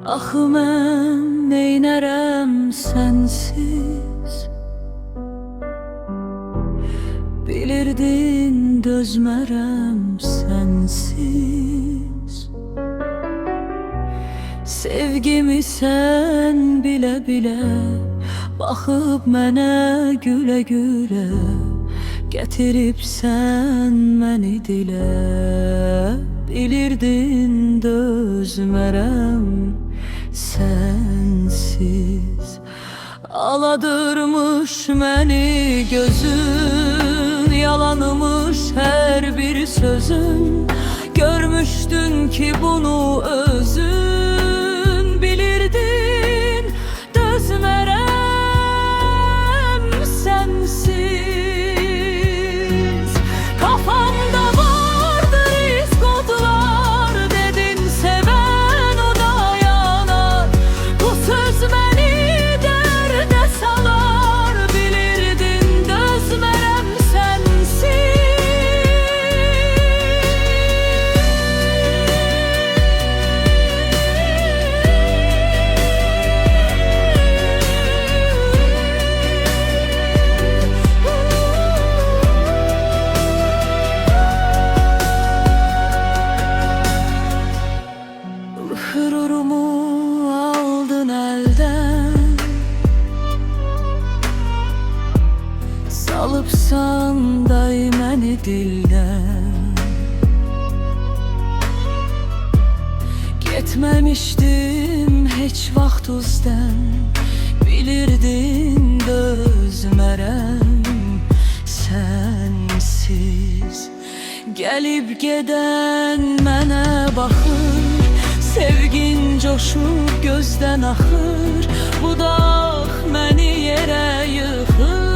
Axı mən neynərəm sənsiz? Bilirdin dözmərəm sənsiz. Sevgimi sən bilə-bilə baxıb mənə gülə-gülə gətiribsən məni dilə. Bilirdin dözmərəm sənsiz. Aladırmış məni gözün, yalanımış hər bir sözün. Görmüşdün ki bunu özün, bilirdin dözmərəm sənsiz. Kafamda vardır iz kodlar, dedin seven o da yanar. Bu söz məni dərdə salar, bilirdin dözmərəm sənsiz. Gururumu aldın elden, salıbsan daiməni dildən. Getməmişdim heç vaxt uzdan, bilirdin dözmərəm sənsiz. Gəlib gedən mənə baxır, sevgin coşub gözdən axır. Bu dağ məni yerə yıxır.